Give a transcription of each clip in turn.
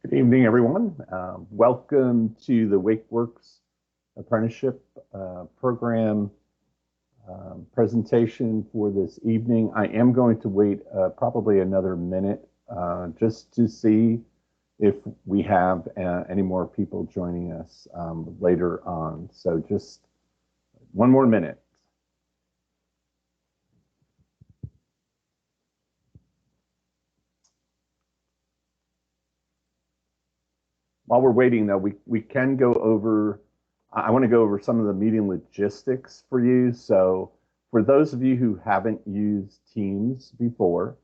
Good evening, everyone. Welcome to the WakeWorks Apprenticeship Program presentation for this evening. I am going to wait probably another minute just to see if we have any more people joining us later on. So just one more minute. While we're waiting, though, we can go over, I want to go over some of the meeting logistics for you. So for those of you who haven't used Teams before,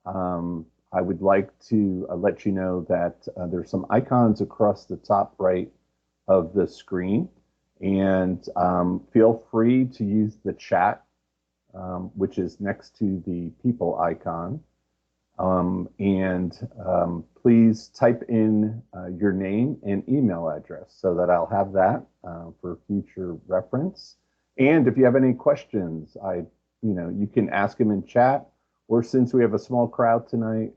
I would like to let you know that there's some icons across the top right of the screen. And feel free to use the chat, which is next to the people icon. Please type in your name and email address so that I'll have that for future reference. And if you have any questions, you can ask them in chat, or since we have a small crowd tonight,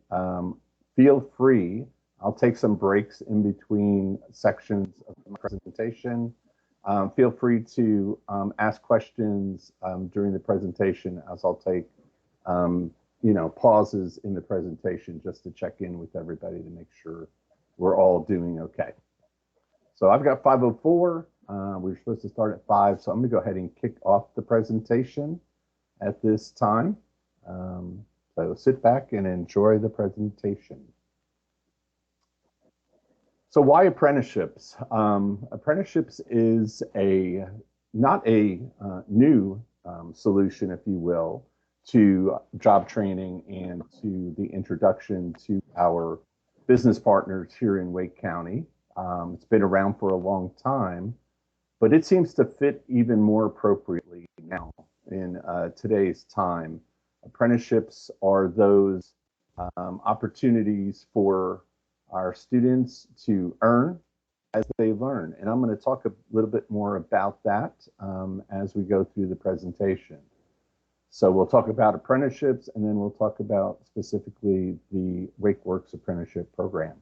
feel free. I'll take some breaks in between sections of my presentation. Feel free to ask questions during the presentation, as I'll take pauses in the presentation just to check in with everybody to make sure we're all doing okay. So I've got 5:04. We were supposed to start at 5, so I'm going to go ahead and kick off the presentation at this time. So sit back and enjoy the presentation. So why apprenticeships? Apprenticeships is not a new solution, if you will, to job training and to the introduction to our business partners here in Wake County. It's been around for a long time, but it seems to fit even more appropriately now in today's time. Apprenticeships are those opportunities for our students to earn as they learn. And I'm going to talk a little bit more about that as we go through the presentation. So we'll talk about apprenticeships, and then we'll talk about specifically the WakeWorks Apprenticeship Program.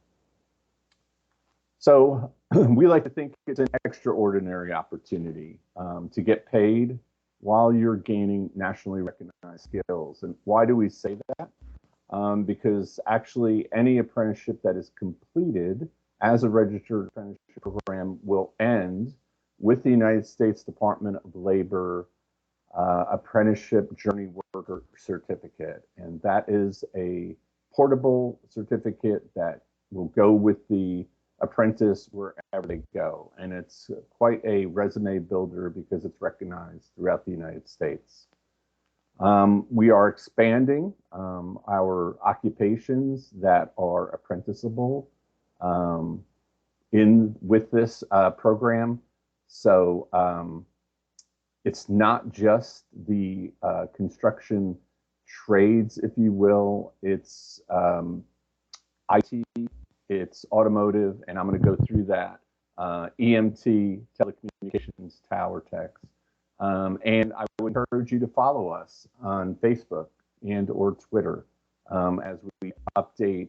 So we like to think it's an extraordinary opportunity to get paid while you're gaining nationally recognized skills. And why do we say that? Because actually any apprenticeship that is completed as a registered apprenticeship program will end with the United States Department of Labor Apprenticeship Journey Worker Certificate. And that is a portable certificate that will go with the apprentice wherever they go. And it's quite a resume builder because it's recognized throughout the United States. We are expanding our occupations that are apprenticeable with this program. So it's not just the construction trades, if you will. It's IT, it's automotive, and I'm going to go through that. EMT, telecommunications, tower techs. And I would encourage you to follow us on Facebook and or Twitter as we update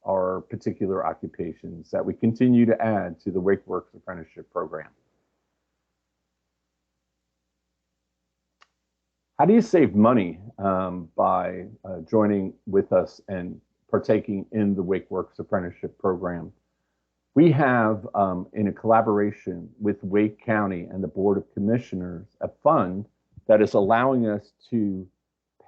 our particular occupations that we continue to add to the WakeWorks Apprenticeship Program. How do you save money by joining with us and partaking in the WakeWorks Apprenticeship Program? We have, in a collaboration with Wake County and the Board of Commissioners, a fund that is allowing us to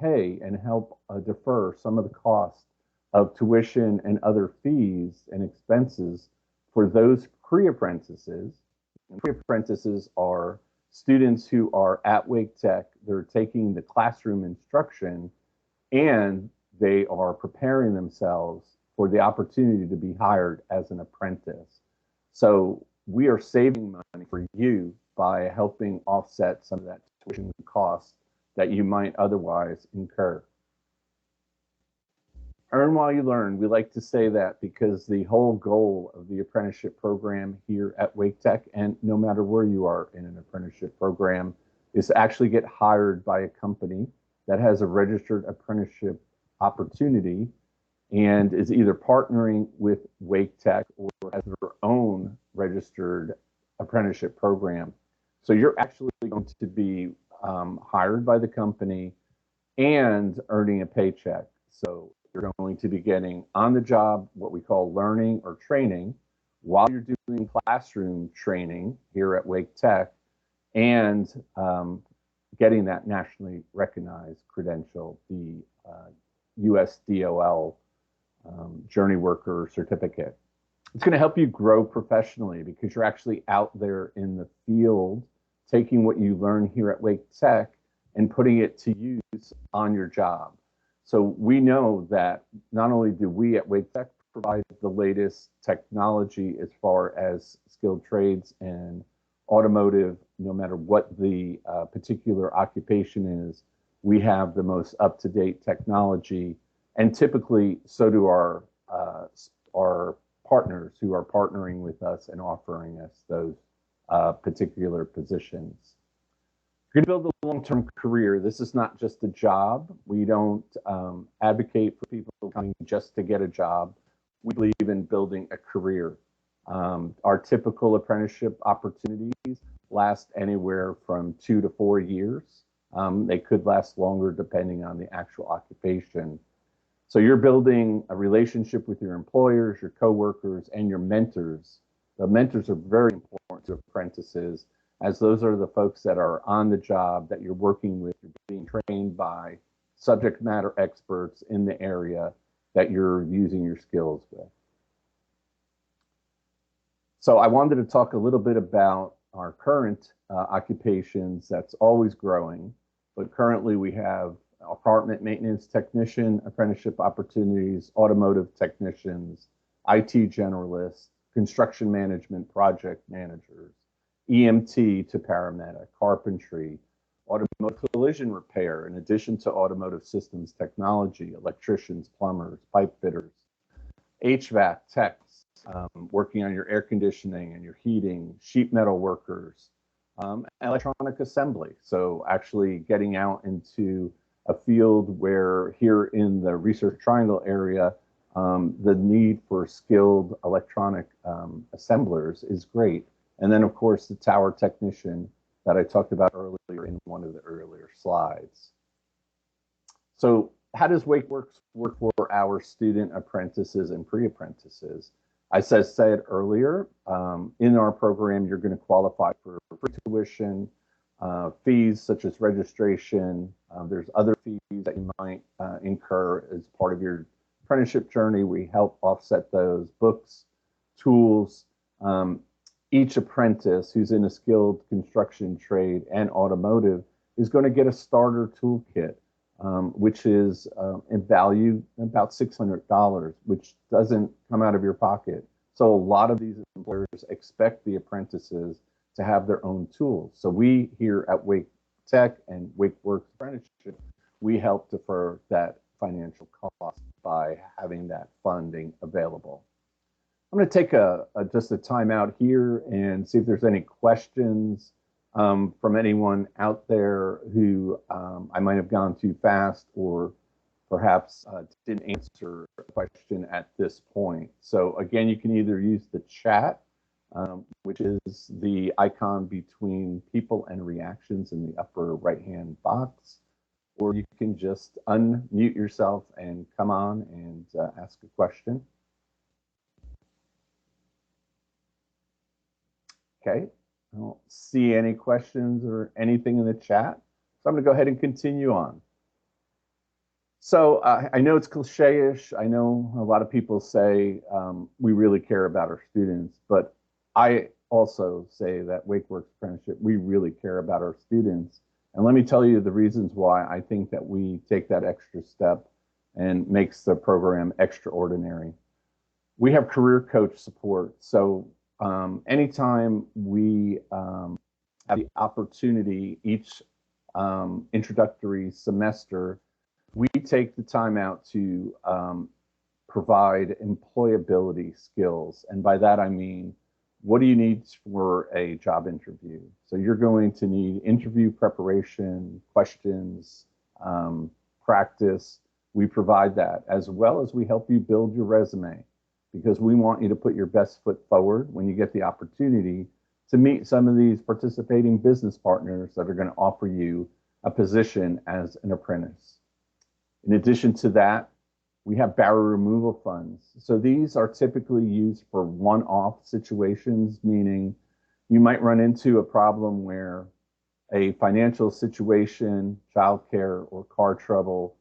pay and help defer some of the cost of tuition and other fees and expenses for those pre-apprentices. And pre-apprentices are students who are at Wake Tech. They're taking the classroom instruction and they are preparing themselves for the opportunity to be hired as an apprentice. So we are saving money for you by helping offset some of that tuition cost that you might otherwise incur. Earn while you learn. We like to say that because the whole goal of the apprenticeship program here at Wake Tech, and no matter where you are in an apprenticeship program, is to actually get hired by a company that has a registered apprenticeship opportunity and is either partnering with Wake Tech or has their own registered apprenticeship program. So you're actually going to be hired by the company and earning a paycheck. So you're going to be getting on the job, what we call learning or training, while you're doing classroom training here at Wake Tech, and getting that nationally recognized credential, the USDOL Journey Worker Certificate. It's going to help you grow professionally because you're actually out there in the field, taking what you learn here at Wake Tech and putting it to use on your job. So we know that not only do we at Wake Tech provide the latest technology as far as skilled trades and automotive, no matter what the particular occupation is, we have the most up-to-date technology, and typically so do our partners who are partnering with us and offering us those particular positions. You're going to build a long-term career. This is not just a job. We don't advocate for people coming just to get a job. We believe in building a career. Our typical apprenticeship opportunities last anywhere from 2 to 4 years. They could last longer depending on the actual occupation. So you're building a relationship with your employers, your coworkers, and your mentors. The mentors are very important to apprentices, as those are the folks that are on the job that you're working with. You're being trained by subject matter experts in the area that you're using your skills with. So I wanted to talk a little bit about our current occupations. That's always growing, but currently we have apartment maintenance technician apprenticeship opportunities, automotive technicians, IT generalists, construction management project managers, EMT to paramedic, carpentry, automotive collision repair, in addition to automotive systems technology, electricians, plumbers, pipe fitters, HVAC techs, working on your air conditioning and your heating, sheet metal workers, electronic assembly. So actually getting out into a field where here in the Research Triangle area, the need for skilled electronic assemblers is great. And then, of course, the tower technician that I talked about earlier in one of the earlier slides. So how does WakeWorks work for our student apprentices and pre-apprentices? As I said earlier, in our program, you're going to qualify for free tuition, fees such as registration. There's other fees that you might incur as part of your apprenticeship journey. We help offset those: books, tools. Each apprentice who's in a skilled construction trade and automotive is going to get a starter toolkit, which is in value about $600, which doesn't come out of your pocket. So a lot of these employers expect the apprentices to have their own tools. So we here at Wake Tech and WakeWorks Apprenticeship, we help defer that financial cost by having that funding available. I'm going to take just a time out here and see if there's any questions from anyone out there who I might have gone too fast or perhaps didn't answer a question at this point. So again, you can either use the chat, which is the icon between people and reactions in the upper right-hand box, or you can just unmute yourself and come on and ask a question. Okay, I don't see any questions or anything in the chat, so I'm going to go ahead and continue on. So I know it's cliche-ish. I know a lot of people say we really care about our students, but I also say that WakeWorks Apprenticeship, we really care about our students. And let me tell you the reasons why I think that we take that extra step and makes the program extraordinary. We have career coach support. So anytime we have the opportunity each introductory semester, we take the time out to provide employability skills. And by that, I mean, what do you need for a job interview? So you're going to need interview preparation, questions, practice. We provide that, as well as we help you build your resume, because we want you to put your best foot forward when you get the opportunity to meet some of these participating business partners that are going to offer you a position as an apprentice. In addition to that, we have barrier removal funds. So these are typically used for one-off situations, meaning you might run into a problem where a financial situation, childcare or car trouble,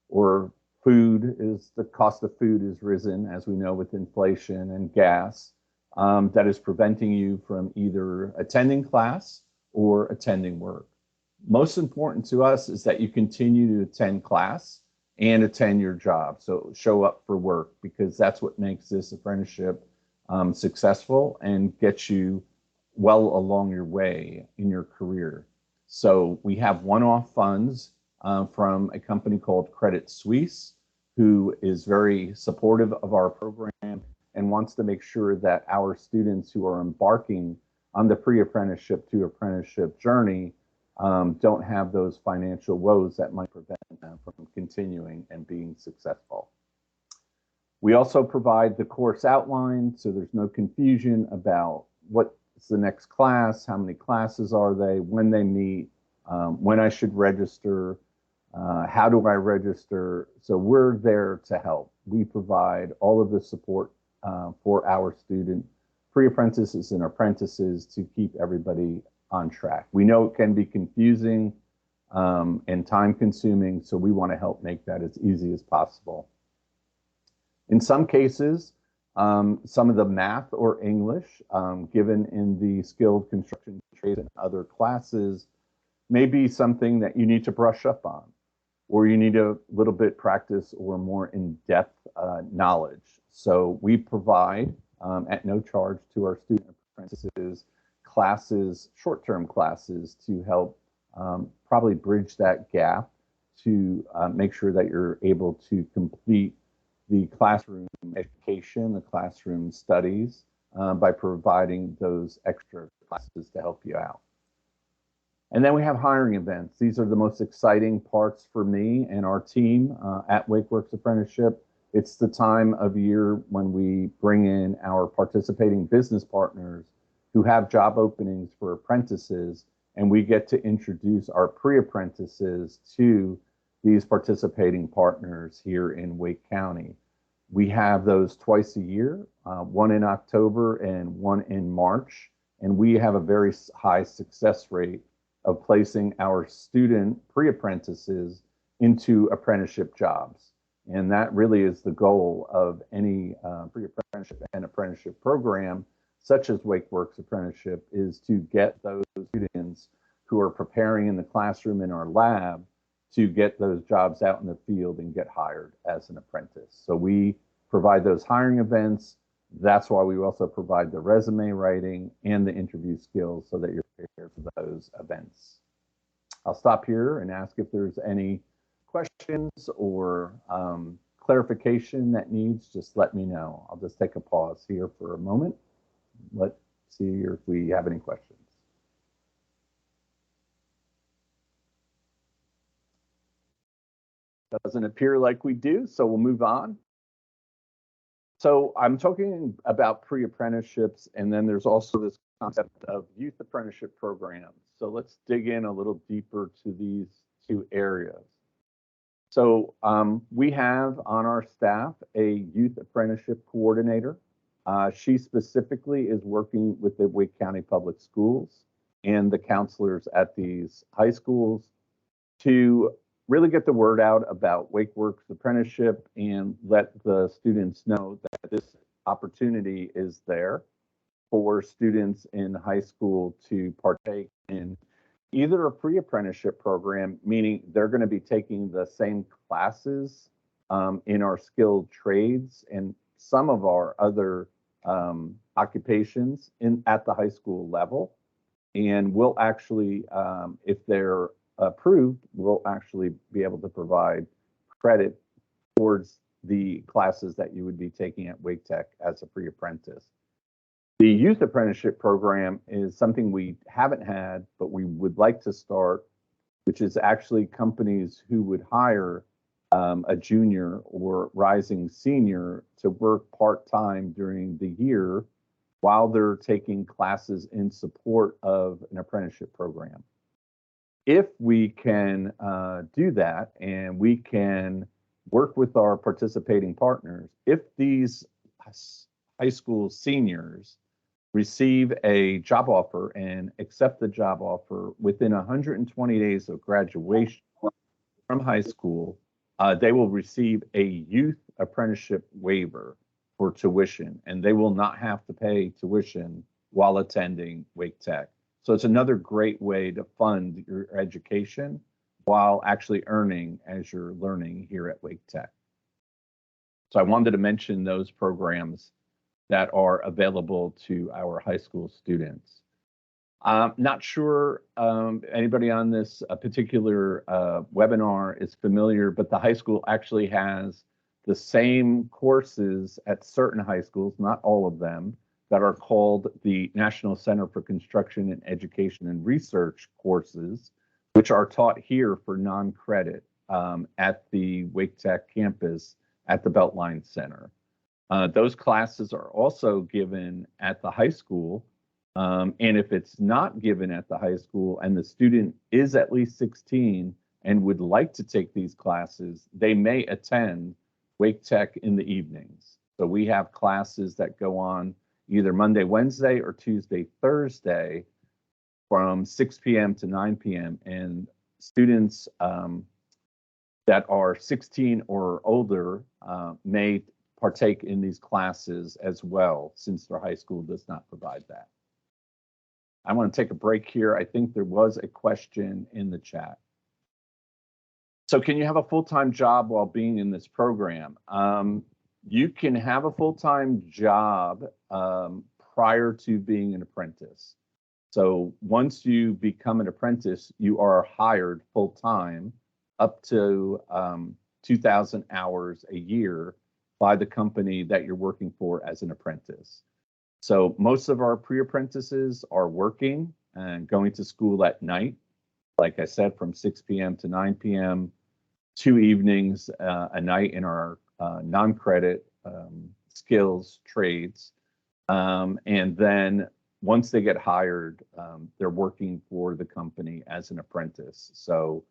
or the cost of food has risen, as we know, with inflation and gas, that is preventing you from either attending class or attending work. Most important to us is that you continue to attend class and attend your job. So show up for work, because that's what makes this apprenticeship successful and gets you well along your way in your career. So we have one-off funds from a company called Credit Suisse, who is very supportive of our program and wants to make sure that our students who are embarking on the pre-apprenticeship to apprenticeship journey don't have those financial woes that might prevent them from continuing and being successful. We also provide the course outline, so there's no confusion about what's the next class, how many classes are they, when they meet, when I should register, how do I register. So we're there to help. We provide all of the support for our student pre-apprentices and apprentices to keep everybody on track. We know it can be confusing and time consuming, so we want to help make that as easy as possible. In some cases, some of the math or English given in the skilled construction trades and other classes may be something that you need to brush up on, or you need a little bit practice or more in-depth knowledge. So we provide at no charge to our student apprentices classes, short-term classes, to help probably bridge that gap to make sure that you're able to complete the classroom education, the classroom studies, by providing those extra classes to help you out. And then we have hiring events. These are the most exciting parts for me and our team at WakeWorks Apprenticeship. It's the time of year when we bring in our participating business partners who have job openings for apprentices, and we get to introduce our pre-apprentices to these participating partners here in Wake County. We have those twice a year, one in October and one in March, and we have a very high success rate of placing our student pre-apprentices into apprenticeship jobs. And that really is the goal of any pre-apprenticeship and apprenticeship program, such as WakeWorks Apprenticeship, is to get those students who are preparing in the classroom in our lab to get those jobs out in the field and get hired as an apprentice. So we provide those hiring events. That's why we also provide the resume writing and the interview skills, so that you're prepared for those events. I'll stop here and ask if there's any questions or clarification that needs. Just let me know. I'll just take a pause here for a moment. Let's see if we have any questions. Doesn't appear like we do, so we'll move on. So I'm talking about pre-apprenticeships, and then there's also this concept of youth apprenticeship programs. So let's dig in a little deeper to these two areas. So we have on our staff a youth apprenticeship coordinator. She specifically is working with the Wake County Public Schools and the counselors at these high schools to really get the word out about WakeWorks Apprenticeship and let the students know that this opportunity is there for students in high school to partake in either a pre-apprenticeship program, meaning they're going to be taking the same classes in our skilled trades and some of our other occupations at the high school level. And we'll actually, if they're approved, we'll actually be able to provide credit towards the classes that you would be taking at Wake Tech as a pre-apprentice. The youth apprenticeship program is something we haven't had, but we would like to start, which is actually companies who would hire a junior or rising senior to work part-time during the year while they're taking classes in support of an apprenticeship program. If we can do that and we can work with our participating partners, if these high school seniors receive a job offer and accept the job offer within 120 days of graduation from high school, they will receive a youth apprenticeship waiver for tuition, and they will not have to pay tuition while attending Wake Tech. So it's another great way to fund your education while actually earning as you're learning here at Wake Tech. So I wanted to mention those programs that are available to our high school students. Not sure anybody on this particular webinar is familiar, but the high school actually has the same courses at certain high schools, not all of them, that are called the National Center for Construction and Education and Research courses, which are taught here for non-credit at the Wake Tech campus at the Beltline Center. Those classes are also given at the high school. And if it's not given at the high school and the student is at least 16 and would like to take these classes, they may attend Wake Tech in the evenings. So we have classes that go on either Monday, Wednesday, or Tuesday, Thursday from 6 p.m. to 9 p.m. And students that are 16 or older may partake in these classes as well, since their high school does not provide that. I want to take a break here. I think there was a question in the chat. So can you have a full-time job while being in this program? You can have a full-time job prior to being an apprentice. So once you become an apprentice, you are hired full-time up to 2,000 hours a year by the company that you're working for as an apprentice. So most of our pre-apprentices are working and going to school at night, like I said, from 6 p.m. to 9 p.m., 2 evenings a night in our non-credit skills trades. And then once they get hired, they're working for the company as an apprentice. So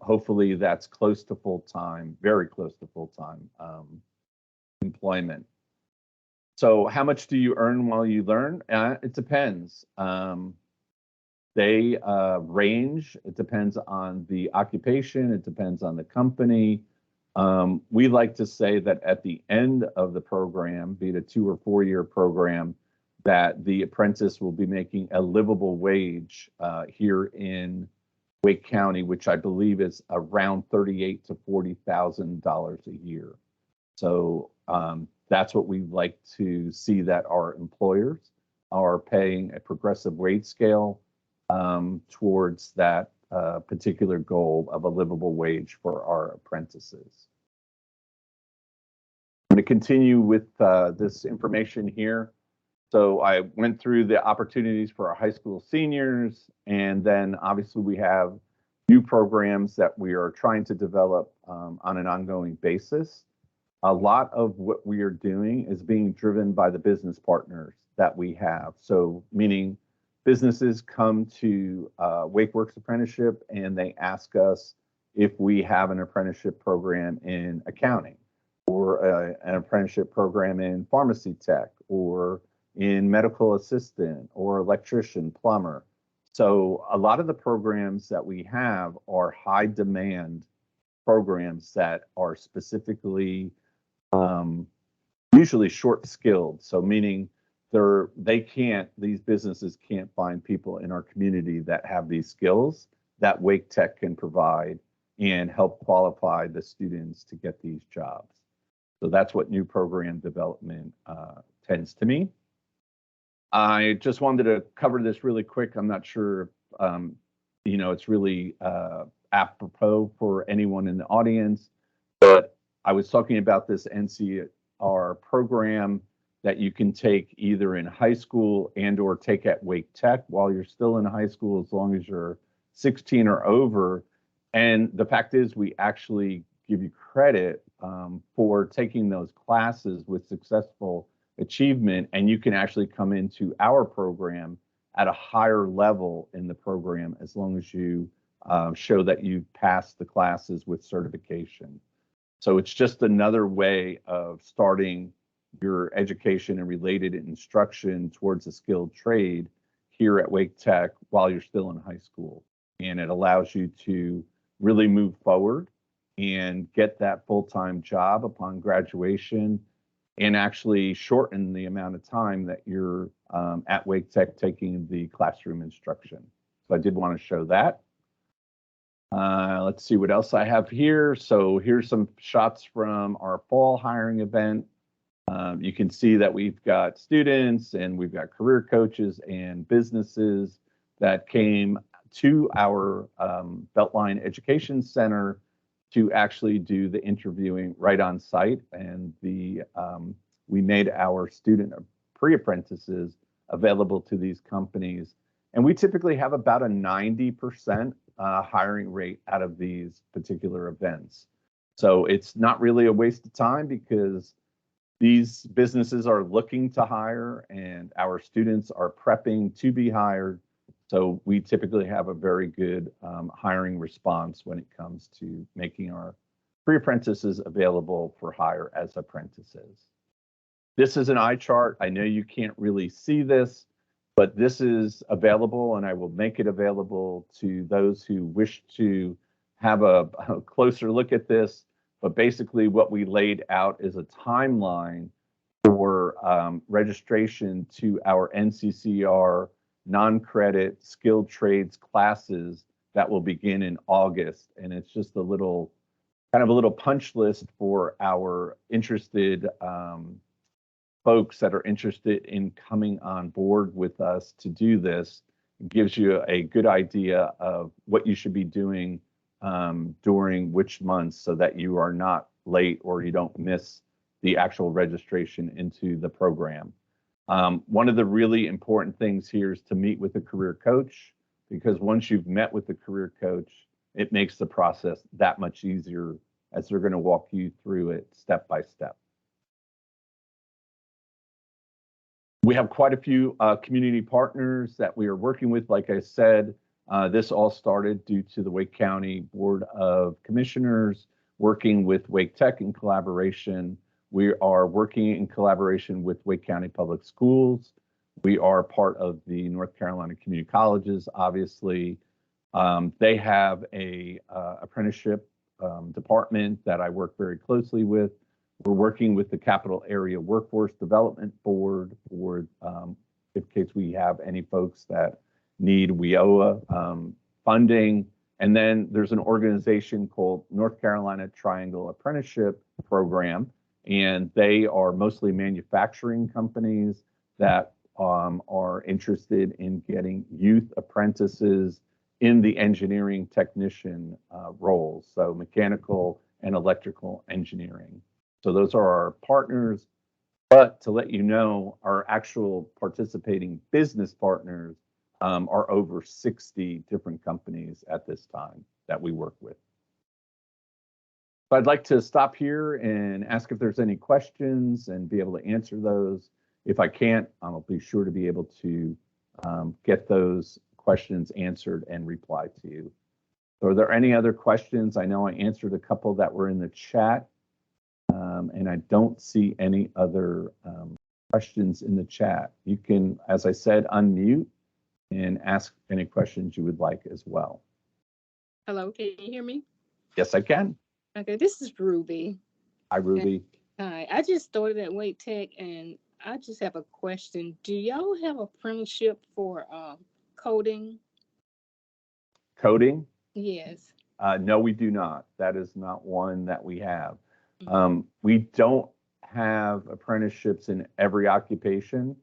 hopefully that's close to full-time, very close to full-time employment. So how much do you earn while you learn? It depends. They range. It depends on the occupation. It depends on the company. We like to say that at the end of the program, be it a 2 or 4 year program, that the apprentice will be making a livable wage here in Wake County, which I believe is around $38,000 to $40,000 a year. So that's what we like to see, that our employers are paying a progressive wage scale towards that particular goal of a livable wage for our apprentices. I'm going to continue with this information here. So I went through the opportunities for our high school seniors, and then obviously we have new programs that we are trying to develop on an ongoing basis. A lot of what we are doing is being driven by the business partners that we have. So meaning businesses come to WakeWorks Apprenticeship and they ask us if we have an apprenticeship program in accounting, or an apprenticeship program in pharmacy tech, or in medical assistant, or electrician, plumber. So a lot of the programs that we have are high demand programs that are specifically usually short skilled. So meaning these businesses can't find people in our community that have these skills that Wake Tech can provide and help qualify the students to get these jobs. So that's what new program development tends to mean. I just wanted to cover this really quick. I'm not sure if, it's really apropos for anyone in the audience, but I was talking about this NCR program that you can take either in high school and or take at Wake Tech while you're still in high school, as long as you're 16 or over. And the fact is, we actually give you credit for taking those classes with successful achievement, and you can actually come into our program at a higher level in the program as long as you show that you've passed the classes with certification. So it's just another way of starting your education and related instruction towards a skilled trade here at Wake Tech while you're still in high school. And it allows you to really move forward and get that full-time job upon graduation, and actually shorten the amount of time that you're at Wake Tech taking the classroom instruction. So I did want to show that. Let's see what else I have here. So here's some shots from our fall hiring event. You can see that we've got students and we've got career coaches and businesses that came to our Beltline Education Center to actually do the interviewing right on site. And we made our student pre-apprentices available to these companies. And we typically have about a 90% hiring rate out of these particular events. So it's not really a waste of time, because these businesses are looking to hire and our students are prepping to be hired. So we typically have a very good hiring response when it comes to making our pre-apprentices available for hire as apprentices. This is an eye chart. I know you can't really see this, but this is available, and I will make it available to those who wish to have a closer look at this. But basically what we laid out is a timeline for registration to our NCCR non-credit skilled trades classes that will begin in August. And it's just a little punch list for our interested folks that are interested in coming on board with us to do this. It gives you a good idea of what you should be doing during which months, so that you are not late or you don't miss the actual registration into the program. One of the really important things here is to meet with a career coach, because once you've met with the career coach, it makes the process that much easier, as they're going to walk you through it step by step. We have quite a few community partners that we are working with. Like I said, this all started due to the Wake County Board of Commissioners working with Wake Tech in collaboration. We are working in collaboration with Wake County Public Schools. We are part of the North Carolina Community Colleges, obviously. They have a apprenticeship department that I work very closely with. We're working with the Capital Area Workforce Development Board for in case we have any folks that need WIOA funding. And then there's an organization called North Carolina Triangle Apprenticeship Program, and they are mostly manufacturing companies that are interested in getting youth apprentices in the engineering technician roles, so mechanical and electrical engineering. So those are our partners. But to let you know, our actual participating business partners are over 60 different companies at this time that we work with. So I'd like to stop here and ask if there's any questions and be able to answer those. If I can't, I'll be sure to be able to get those questions answered and reply to you. So are there any other questions? I know I answered a couple that were in the chat. And I don't see any other questions in the chat. You can, as I said, unmute and ask any questions you would like as well. Hello, can you hear me? Yes, I can. Okay, this is Ruby. Hi, Ruby. Hi, I just started at Wake Tech, and I just have a question. Do y'all have apprenticeship for coding? Coding? Yes. No, we do not. That is not one that we have. Mm-hmm. We don't have apprenticeships in every occupation.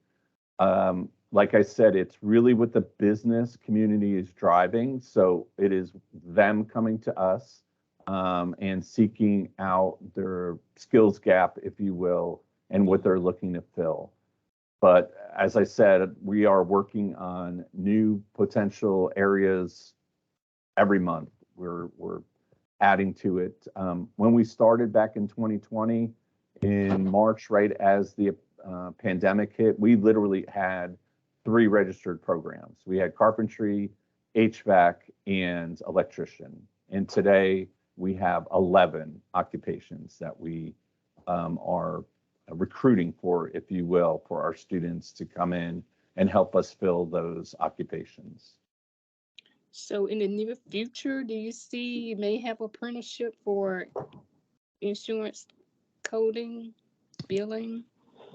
Like I said, it's really what the business community is driving. So it is them coming to us and seeking out their skills gap, if you will, and what they're looking to fill. But as I said, we are working on new potential areas every month. We're adding to it. When we started back in 2020, in March, right as the pandemic hit, we literally had 3 registered programs. We had carpentry, HVAC, and electrician. And today we have 11 occupations that we are recruiting for, if you will, for our students to come in and help us fill those occupations. So in the near future, do you see you may have apprenticeship for insurance coding, billing?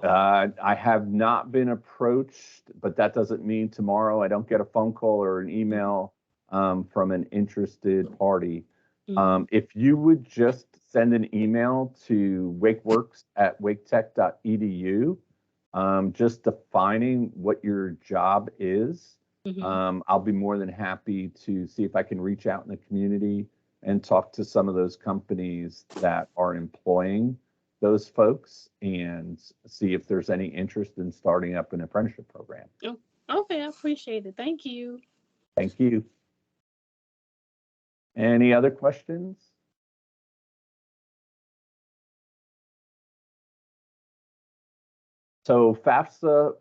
I have not been approached, but that doesn't mean tomorrow I don't get a phone call or an email from an interested party. Mhm. If you would just send an email to wakeworks@waketech.edu, just defining what your job is, Mhm. I'll be more than happy to see if I can reach out in the community and talk to some of those companies that are employing those folks and see if there's any interest in starting up an apprenticeship program. Oh, okay, I appreciate it. Thank you. Thank you. Any other questions? So FAFSA,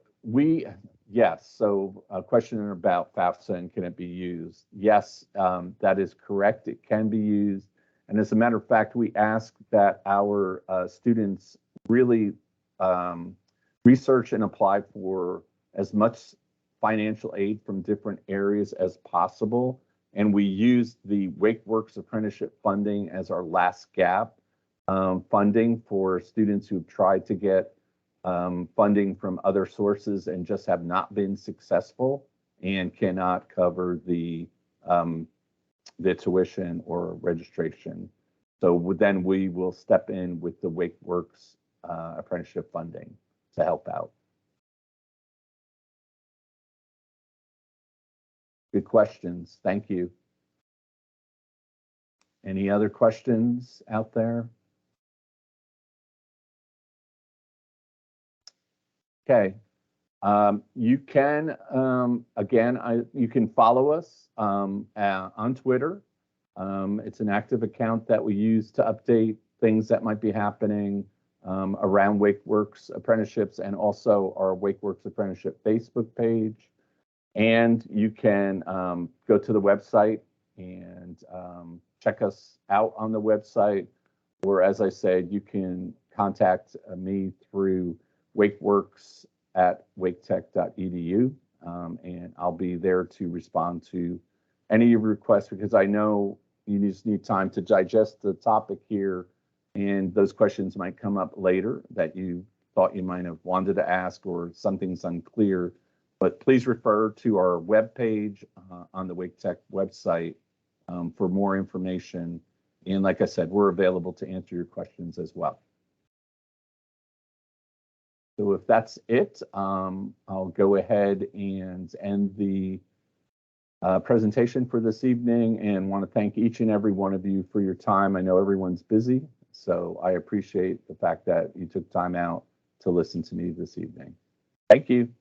yes. So a question about FAFSA and can it be used? Yes, that is correct. It can be used. And as a matter of fact, we ask that our students really research and apply for as much financial aid from different areas as possible. And we use the WakeWorks apprenticeship funding as our last gap funding for students who've tried to get funding from other sources and just have not been successful and cannot cover the tuition or registration. So then we will step in with the WakeWorks apprenticeship funding to help out. Good questions. Thank you. Any other questions out there? Okay. You can, again, you can follow us on Twitter. It's an active account that we use to update things that might be happening around WakeWorks apprenticeships and also our WakeWorks apprenticeship Facebook page. And you can go to the website and check us out on the website. Or as I said, you can contact me through wakeworks@waketech.edu, and I'll be there to respond to any of your requests because I know you just need time to digest the topic here, and those questions might come up later that you thought you might have wanted to ask or something's unclear. But please refer to our webpage on the WakeTech website for more information. And like I said, we're available to answer your questions as well. So if that's it, I'll go ahead and end the presentation for this evening and want to thank each and every one of you for your time. I know everyone's busy, so I appreciate the fact that you took time out to listen to me this evening. Thank you.